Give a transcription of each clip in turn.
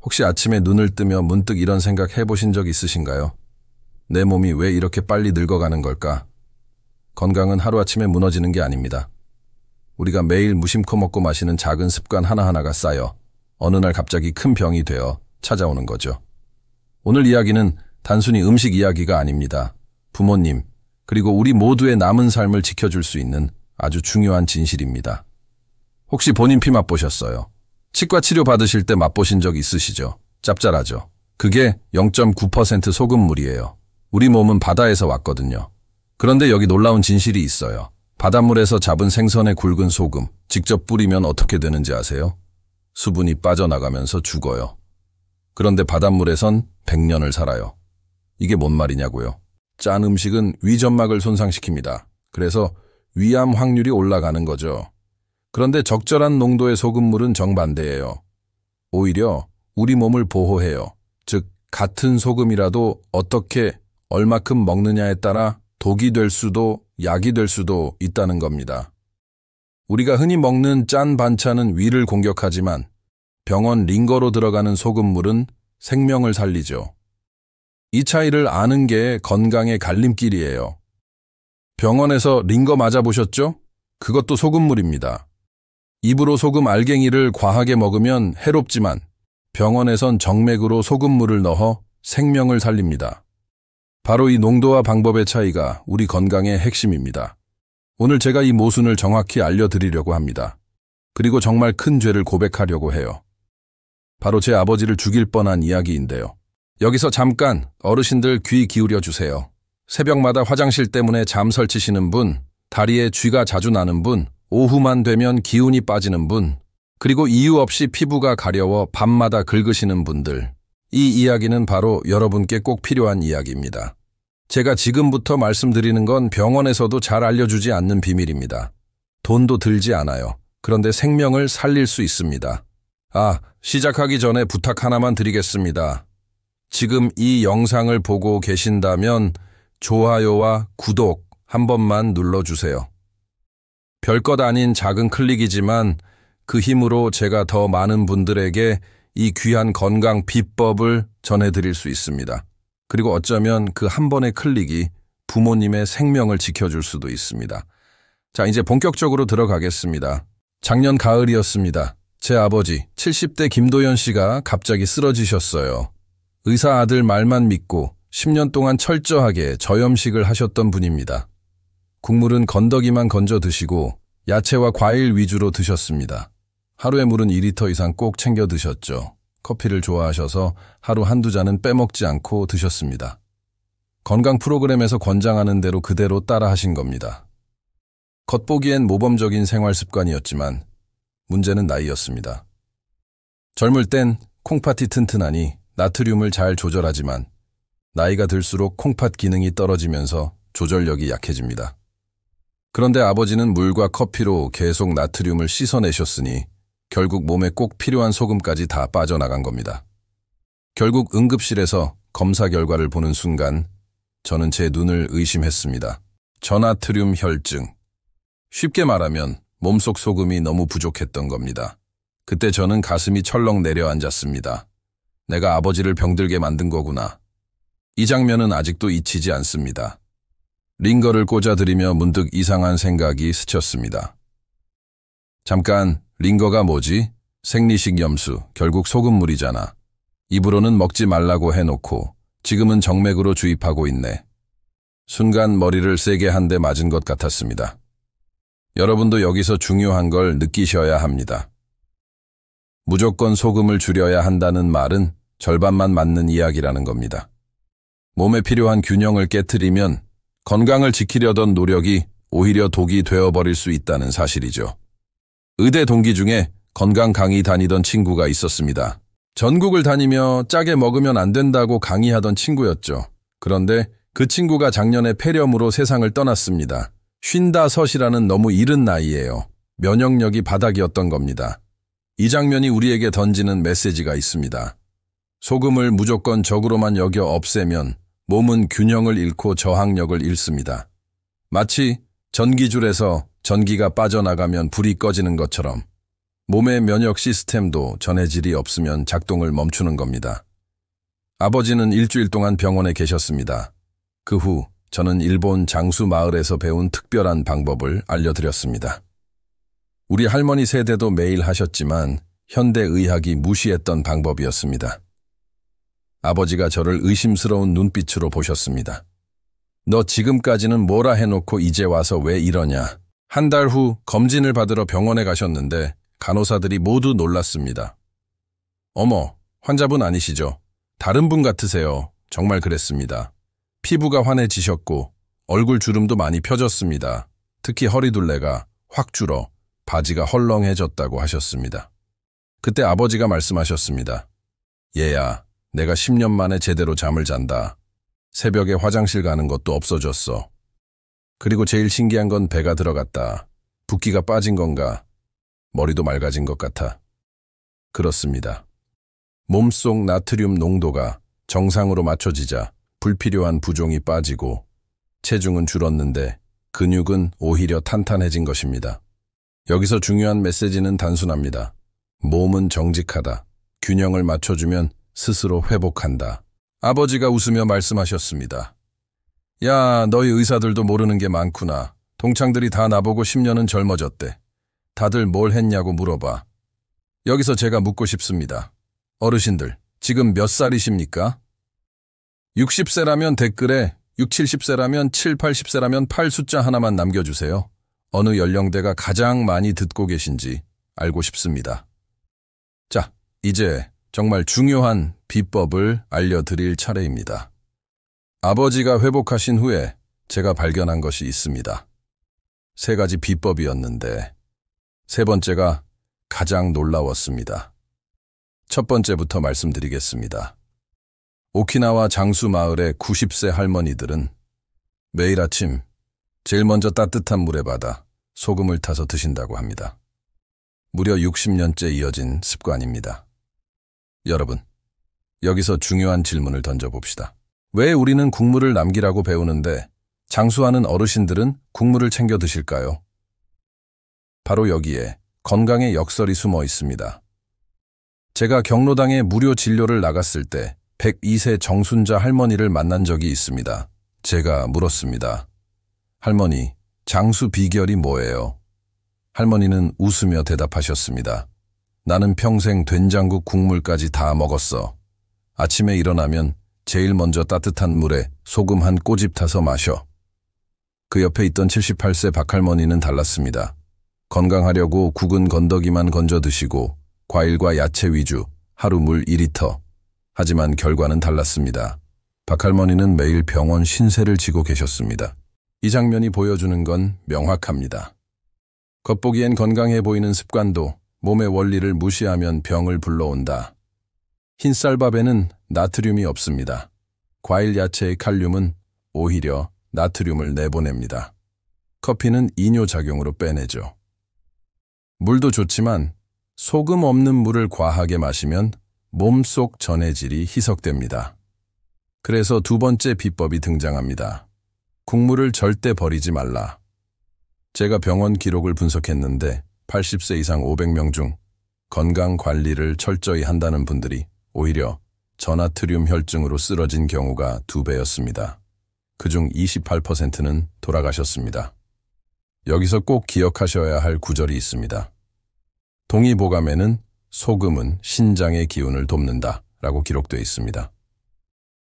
혹시 아침에 눈을 뜨며 문득 이런 생각 해보신 적 있으신가요? 내 몸이 왜 이렇게 빨리 늙어가는 걸까? 건강은 하루아침에 무너지는 게 아닙니다. 우리가 매일 무심코 먹고 마시는 작은 습관 하나하나가 쌓여 어느 날 갑자기 큰 병이 되어 찾아오는 거죠. 오늘 이야기는 단순히 음식 이야기가 아닙니다. 부모님, 그리고 우리 모두의 남은 삶을 지켜줄 수 있는 아주 중요한 진실입니다. 혹시 본인 피 맛보셨어요? 치과 치료 받으실 때 맛보신 적 있으시죠? 짭짤하죠? 그게 0.9% 소금물이에요. 우리 몸은 바다에서 왔거든요. 그런데 여기 놀라운 진실이 있어요. 바닷물에서 잡은 생선의 굵은 소금, 직접 뿌리면 어떻게 되는지 아세요? 수분이 빠져나가면서 죽어요. 그런데 바닷물에선 100년을 살아요. 이게 뭔 말이냐고요? 짠 음식은 위점막을 손상시킵니다. 그래서 위암 확률이 올라가는 거죠. 그런데 적절한 농도의 소금물은 정반대예요. 오히려 우리 몸을 보호해요. 즉, 같은 소금이라도 어떻게 얼마큼 먹느냐에 따라 독이 될 수도 약이 될 수도 있다는 겁니다. 우리가 흔히 먹는 짠 반찬은 위를 공격하지만 병원 링거로 들어가는 소금물은 생명을 살리죠. 이 차이를 아는 게 건강의 갈림길이에요. 병원에서 링거 맞아보셨죠? 그것도 소금물입니다. 입으로 소금 알갱이를 과하게 먹으면 해롭지만 병원에선 정맥으로 소금물을 넣어 생명을 살립니다. 바로 이 농도와 방법의 차이가 우리 건강의 핵심입니다. 오늘 제가 이 모순을 정확히 알려드리려고 합니다. 그리고 정말 큰 죄를 고백하려고 해요. 바로 제 아버지를 죽일 뻔한 이야기인데요. 여기서 잠깐 어르신들 귀 기울여 주세요. 새벽마다 화장실 때문에 잠 설치시는 분, 다리에 쥐가 자주 나는 분, 오후만 되면 기운이 빠지는 분, 그리고 이유 없이 피부가 가려워 밤마다 긁으시는 분들. 이 이야기는 바로 여러분께 꼭 필요한 이야기입니다. 제가 지금부터 말씀드리는 건 병원에서도 잘 알려주지 않는 비밀입니다. 돈도 들지 않아요. 그런데 생명을 살릴 수 있습니다. 시작하기 전에 부탁 하나만 드리겠습니다. 지금 이 영상을 보고 계신다면 좋아요와 구독 한 번만 눌러주세요. 별것 아닌 작은 클릭이지만 그 힘으로 제가 더 많은 분들에게 이 귀한 건강 비법을 전해드릴 수 있습니다. 그리고 어쩌면 그 한 번의 클릭이 부모님의 생명을 지켜줄 수도 있습니다. 자, 이제 본격적으로 들어가겠습니다. 작년 가을이었습니다. 제 아버지 70대 김도연 씨가 갑자기 쓰러지셨어요. 의사 아들 말만 믿고 10년 동안 철저하게 저염식을 하셨던 분입니다. 국물은 건더기만 건져 드시고 야채와 과일 위주로 드셨습니다. 하루에 물은 2리터 이상 꼭 챙겨 드셨죠. 커피를 좋아하셔서 하루 한두 잔은 빼먹지 않고 드셨습니다. 건강 프로그램에서 권장하는 대로 그대로 따라 하신 겁니다. 겉보기엔 모범적인 생활 습관이었지만 문제는 나이였습니다. 젊을 땐 콩팥이 튼튼하니 나트륨을 잘 조절하지만 나이가 들수록 콩팥 기능이 떨어지면서 조절력이 약해집니다. 그런데 아버지는 물과 커피로 계속 나트륨을 씻어내셨으니 결국 몸에 꼭 필요한 소금까지 다 빠져나간 겁니다. 결국 응급실에서 검사 결과를 보는 순간 저는 제 눈을 의심했습니다. 저나트륨 혈증. 쉽게 말하면 몸속 소금이 너무 부족했던 겁니다. 그때 저는 가슴이 철렁 내려앉았습니다. 내가 아버지를 병들게 만든 거구나. 이 장면은 아직도 잊히지 않습니다. 링거를 꽂아드리며 문득 이상한 생각이 스쳤습니다. 잠깐, 링거가 뭐지? 생리식 염수, 결국 소금물이잖아. 입으로는 먹지 말라고 해놓고 지금은 정맥으로 주입하고 있네. 순간 머리를 세게 한 대 맞은 것 같았습니다. 여러분도 여기서 중요한 걸 느끼셔야 합니다. 무조건 소금을 줄여야 한다는 말은 절반만 맞는 이야기라는 겁니다. 몸에 필요한 균형을 깨트리면 건강을 지키려던 노력이 오히려 독이 되어버릴 수 있다는 사실이죠. 의대 동기 중에 건강 강의 다니던 친구가 있었습니다. 전국을 다니며 짜게 먹으면 안 된다고 강의하던 친구였죠. 그런데 그 친구가 작년에 폐렴으로 세상을 떠났습니다. 55이라는 너무 이른 나이예요. 면역력이 바닥이었던 겁니다. 이 장면이 우리에게 던지는 메시지가 있습니다. 소금을 무조건 적으로만 여겨 없애면 몸은 균형을 잃고 저항력을 잃습니다. 마치 전기줄에서 전기가 빠져나가면 불이 꺼지는 것처럼 몸의 면역 시스템도 전해질이 없으면 작동을 멈추는 겁니다. 아버지는 일주일 동안 병원에 계셨습니다. 그 후 저는 일본 장수 마을에서 배운 특별한 방법을 알려드렸습니다. 우리 할머니 세대도 매일 하셨지만 현대의학이 무시했던 방법이었습니다. 아버지가 저를 의심스러운 눈빛으로 보셨습니다. 너 지금까지는 뭐라 해놓고 이제 와서 왜 이러냐. 한 달 후 검진을 받으러 병원에 가셨는데 간호사들이 모두 놀랐습니다. 어머, 환자분 아니시죠? 다른 분 같으세요. 정말 그랬습니다. 피부가 환해지셨고 얼굴 주름도 많이 펴졌습니다. 특히 허리둘레가 확 줄어 바지가 헐렁해졌다고 하셨습니다. 그때 아버지가 말씀하셨습니다. 얘야, 내가 10년 만에 제대로 잠을 잔다. 새벽에 화장실 가는 것도 없어졌어. 그리고 제일 신기한 건 배가 들어갔다. 붓기가 빠진 건가? 머리도 맑아진 것 같아. 그렇습니다. 몸속 나트륨 농도가 정상으로 맞춰지자 불필요한 부종이 빠지고 체중은 줄었는데 근육은 오히려 탄탄해진 것입니다. 여기서 중요한 메시지는 단순합니다. 몸은 정직하다. 균형을 맞춰주면 스스로 회복한다. 아버지가 웃으며 말씀하셨습니다. 야, 너희 의사들도 모르는 게 많구나. 동창들이 다 나보고 10년은 젊어졌대. 다들 뭘 했냐고 물어봐. 여기서 제가 묻고 싶습니다. 어르신들, 지금 몇 살이십니까? 60세라면 댓글에 60, 70세라면 7, 80세라면 8 숫자 하나만 남겨주세요. 어느 연령대가 가장 많이 듣고 계신지 알고 싶습니다. 자, 이제 정말 중요한 비법을 알려드릴 차례입니다. 아버지가 회복하신 후에 제가 발견한 것이 있습니다. 3가지 비법이었는데 3번째가 가장 놀라웠습니다. 첫 번째부터 말씀드리겠습니다. 오키나와 장수 마을의 90세 할머니들은 매일 아침 제일 먼저 따뜻한 물에 받아 소금을 타서 드신다고 합니다. 무려 60년째 이어진 습관입니다. 여러분, 여기서 중요한 질문을 던져봅시다. 왜 우리는 국물을 남기라고 배우는데 장수하는 어르신들은 국물을 챙겨 드실까요? 바로 여기에 건강의 역설이 숨어 있습니다. 제가 경로당에 무료 진료를 나갔을 때 102세 정순자 할머니를 만난 적이 있습니다. 제가 물었습니다. 할머니, 장수 비결이 뭐예요? 할머니는 웃으며 대답하셨습니다. 나는 평생 된장국 국물까지 다 먹었어. 아침에 일어나면 제일 먼저 따뜻한 물에 소금 한 꼬집 타서 마셔. 그 옆에 있던 78세 박할머니는 달랐습니다. 건강하려고 국은 건더기만 건져 드시고 과일과 야채 위주, 하루 물 2리터. 하지만 결과는 달랐습니다. 박할머니는 매일 병원 신세를 지고 계셨습니다. 이 장면이 보여주는 건 명확합니다. 겉보기엔 건강해 보이는 습관도 몸의 원리를 무시하면 병을 불러온다. 흰쌀밥에는 나트륨이 없습니다. 과일 야채의 칼륨은 오히려 나트륨을 내보냅니다. 커피는 이뇨작용으로 빼내죠. 물도 좋지만 소금 없는 물을 과하게 마시면 몸속 전해질이 희석됩니다. 그래서 2번째 비법이 등장합니다. 국물을 절대 버리지 말라. 제가 병원 기록을 분석했는데 80세 이상 500명 중 건강 관리를 철저히 한다는 분들이 오히려 저나트륨 혈증으로 쓰러진 경우가 2배였습니다. 그중 28%는 돌아가셨습니다. 여기서 꼭 기억하셔야 할 구절이 있습니다. 동의보감에는 소금은 신장의 기운을 돕는다 라고 기록되어 있습니다.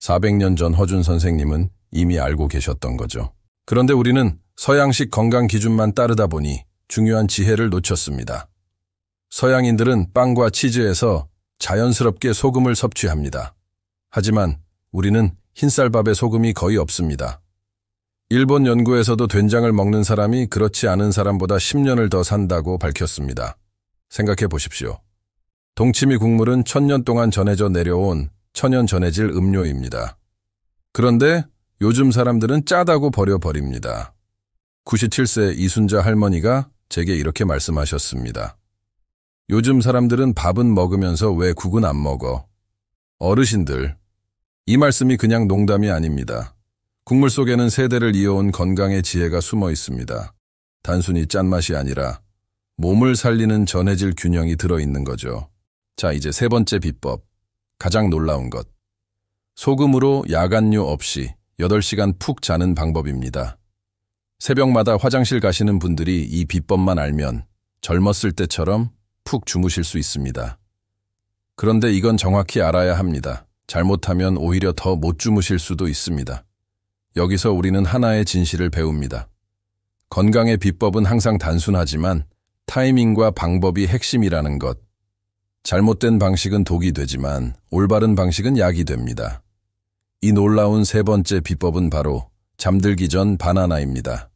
400년 전 허준 선생님은 이미 알고 계셨던 거죠. 그런데 우리는 서양식 건강 기준만 따르다 보니 중요한 지혜를 놓쳤습니다. 서양인들은 빵과 치즈에서 자연스럽게 소금을 섭취합니다. 하지만 우리는 흰쌀밥에 소금이 거의 없습니다. 일본 연구에서도 된장을 먹는 사람이 그렇지 않은 사람보다 10년을 더 산다고 밝혔습니다. 생각해 보십시오. 동치미 국물은 1000년 동안 전해져 내려온 천연 전해질 음료입니다. 그런데 요즘 사람들은 짜다고 버려버립니다. 97세 이순자 할머니가 제게 이렇게 말씀하셨습니다. 요즘 사람들은 밥은 먹으면서 왜 국은 안 먹어? 어르신들, 이 말씀이 그냥 농담이 아닙니다. 국물 속에는 세대를 이어온 건강의 지혜가 숨어 있습니다. 단순히 짠맛이 아니라 몸을 살리는 전해질 균형이 들어있는 거죠. 자, 이제 세 번째 비법. 가장 놀라운 것. 소금으로 야간류 없이 8시간 푹 자는 방법입니다. 새벽마다 화장실 가시는 분들이 이 비법만 알면 젊었을 때처럼 푹 주무실 수 있습니다. 그런데 이건 정확히 알아야 합니다. 잘못하면 오히려 더 못 주무실 수도 있습니다. 여기서 우리는 하나의 진실을 배웁니다. 건강의 비법은 항상 단순하지만 타이밍과 방법이 핵심이라는 것. 잘못된 방식은 독이 되지만 올바른 방식은 약이 됩니다. 이 놀라운 세 번째 비법은 바로 잠들기 전 바나나입니다.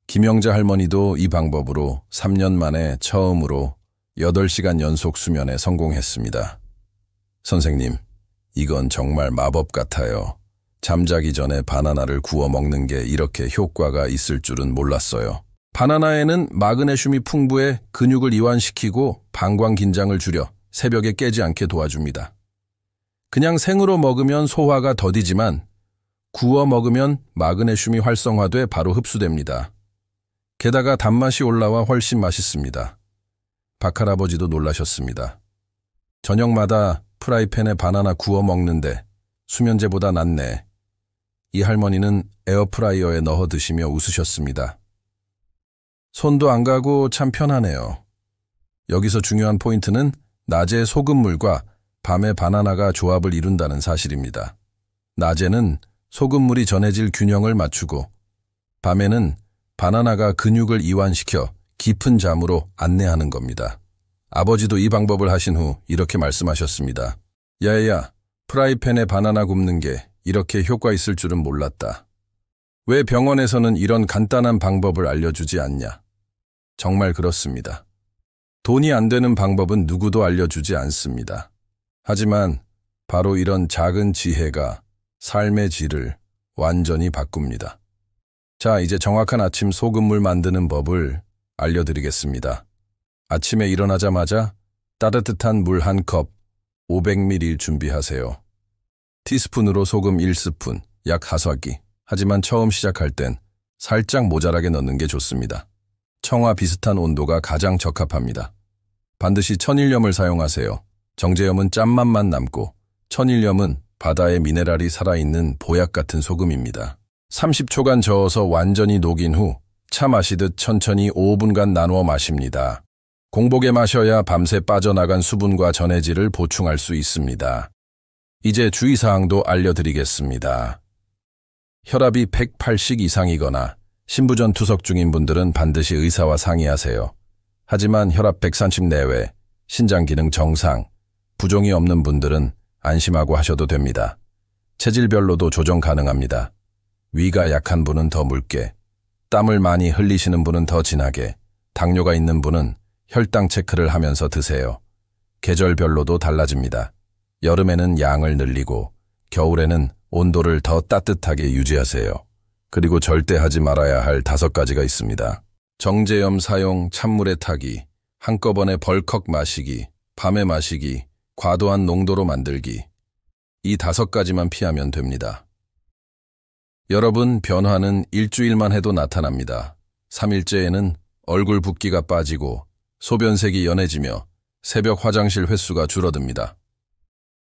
김영자 할머니도 이 방법으로 3년 만에 처음으로 8시간 연속 수면에 성공했습니다. 선생님, 이건 정말 마법 같아요. 잠자기 전에 바나나를 구워 먹는 게 이렇게 효과가 있을 줄은 몰랐어요. 바나나에는 마그네슘이 풍부해 근육을 이완시키고 방광 긴장을 줄여 새벽에 깨지 않게 도와줍니다. 그냥 생으로 먹으면 소화가 더디지만 구워 먹으면 마그네슘이 활성화돼 바로 흡수됩니다. 게다가 단맛이 올라와 훨씬 맛있습니다. 박할아버지도 놀라셨습니다. 저녁마다 프라이팬에 바나나 구워 먹는데 수면제보다 낫네. 이 할머니는 에어프라이어에 넣어 드시며 웃으셨습니다. 손도 안 가고 참 편하네요. 여기서 중요한 포인트는 낮에 소금물과 밤에 바나나가 조합을 이룬다는 사실입니다. 낮에는 소금물이 전해질 균형을 맞추고 밤에는 바나나가 근육을 이완시켜 깊은 잠으로 안내하는 겁니다. 아버지도 이 방법을 하신 후 이렇게 말씀하셨습니다. 야야, 프라이팬에 바나나 굽는 게 이렇게 효과 있을 줄은 몰랐다. 왜 병원에서는 이런 간단한 방법을 알려주지 않냐? 정말 그렇습니다. 돈이 안 되는 방법은 누구도 알려주지 않습니다. 하지만 바로 이런 작은 지혜가 삶의 질을 완전히 바꿉니다. 자, 이제 정확한 아침 소금물 만드는 법을 알려드리겠습니다. 아침에 일어나자마자 따뜻한 물 1컵 500ml 준비하세요. 티스푼으로 소금 1스푼, 약 5기. 하지만 처음 시작할 땐 살짝 모자라게 넣는 게 좋습니다. 청아 비슷한 온도가 가장 적합합니다. 반드시 천일염을 사용하세요. 정제염은 짠맛만 남고 천일염은 바다의 미네랄이 살아있는 보약 같은 소금입니다. 30초간 저어서 완전히 녹인 후 차 마시듯 천천히 5분간 나누어 마십니다. 공복에 마셔야 밤새 빠져나간 수분과 전해질을 보충할 수 있습니다. 이제 주의사항도 알려드리겠습니다. 혈압이 180 이상이거나 신부전 투석 중인 분들은 반드시 의사와 상의하세요. 하지만 혈압 130 내외, 신장 기능 정상, 부종이 없는 분들은 안심하고 하셔도 됩니다. 체질별로도 조정 가능합니다. 위가 약한 분은 더 묽게, 땀을 많이 흘리시는 분은 더 진하게, 당뇨가 있는 분은 혈당 체크를 하면서 드세요. 계절별로도 달라집니다. 여름에는 양을 늘리고 겨울에는 온도를 더 따뜻하게 유지하세요. 그리고 절대 하지 말아야 할 5가지가 있습니다. 정제염 사용, 찬물에 타기, 한꺼번에 벌컥 마시기, 밤에 마시기, 과도한 농도로 만들기. 이 5가지만 피하면 됩니다. 여러분, 변화는 일주일만 해도 나타납니다. 3일째에는 얼굴 붓기가 빠지고 소변색이 연해지며 새벽 화장실 횟수가 줄어듭니다.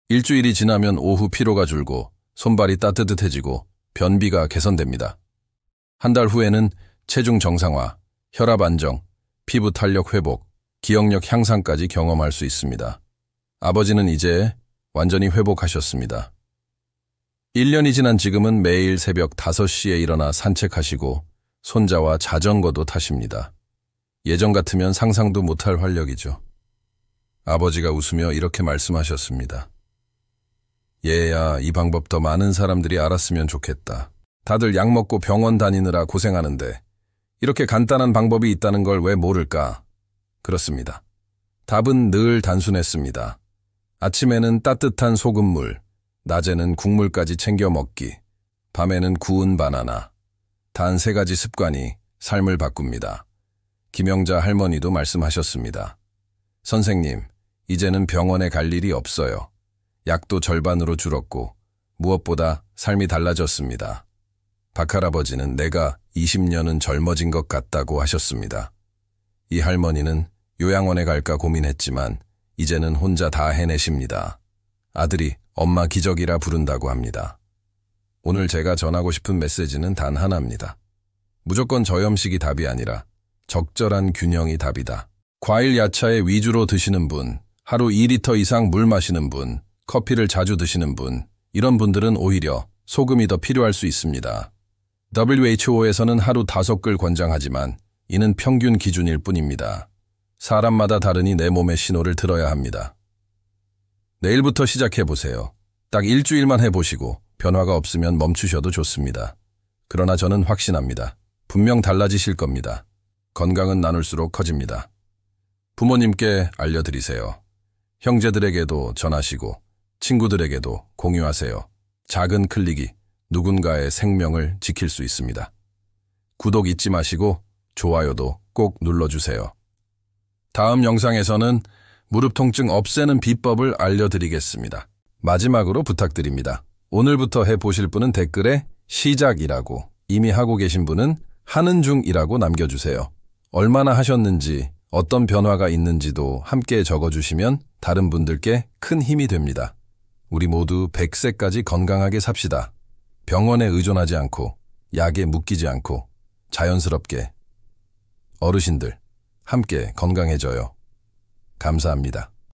일주일이 지나면 오후 피로가 줄고 손발이 따뜻해지고 변비가 개선됩니다. 한 달 후에는 체중 정상화, 혈압 안정, 피부 탄력 회복, 기억력 향상까지 경험할 수 있습니다. 아버지는 이제 완전히 회복하셨습니다. 1년이 지난 지금은 매일 새벽 5시에 일어나 산책하시고 손자와 자전거도 타십니다. 예전 같으면 상상도 못할 활력이죠. 아버지가 웃으며 이렇게 말씀하셨습니다. 얘야, 이 방법 더 많은 사람들이 알았으면 좋겠다. 다들 약 먹고 병원 다니느라 고생하는데 이렇게 간단한 방법이 있다는 걸 왜 모를까? 그렇습니다. 답은 늘 단순했습니다. 아침에는 따뜻한 소금물, 낮에는 국물까지 챙겨 먹기, 밤에는 구운 바나나. 단 3가지 습관이 삶을 바꿉니다. 김영자 할머니도 말씀하셨습니다. 선생님, 이제는 병원에 갈 일이 없어요. 약도 절반으로 줄었고 무엇보다 삶이 달라졌습니다. 박할아버지는 내가 20년은 젊어진 것 같다고 하셨습니다. 이 할머니는 요양원에 갈까 고민했지만 이제는 혼자 다 해내십니다. 아들이 엄마 기적이라 부른다고 합니다. 오늘 제가 전하고 싶은 메시지는 단 하나입니다. 무조건 저염식이 답이 아니라 적절한 균형이 답이다. 과일 야채 위주로 드시는 분, 하루 2리터 이상 물 마시는 분, 커피를 자주 드시는 분, 이런 분들은 오히려 소금이 더 필요할 수 있습니다. WHO에서는 하루 5글 권장하지만 이는 평균 기준일 뿐입니다. 사람마다 다르니 내 몸의 신호를 들어야 합니다. 내일부터 시작해보세요. 딱 일주일만 해보시고 변화가 없으면 멈추셔도 좋습니다. 그러나 저는 확신합니다. 분명 달라지실 겁니다. 건강은 나눌수록 커집니다. 부모님께 알려드리세요. 형제들에게도 전하시고 친구들에게도 공유하세요. 작은 클릭이 누군가의 생명을 지킬 수 있습니다. 구독 잊지 마시고 좋아요도 꼭 눌러주세요. 다음 영상에서는 무릎 통증 없애는 비법을 알려드리겠습니다. 마지막으로 부탁드립니다. 오늘부터 해보실 분은 댓글에 시작이라고, 이미 하고 계신 분은 하는 중이라고 남겨주세요. 얼마나 하셨는지, 어떤 변화가 있는지도 함께 적어주시면 다른 분들께 큰 힘이 됩니다. 우리 모두 100세까지 건강하게 삽시다. 병원에 의존하지 않고, 약에 묶이지 않고, 자연스럽게. 어르신들, 함께 건강해져요. 감사합니다.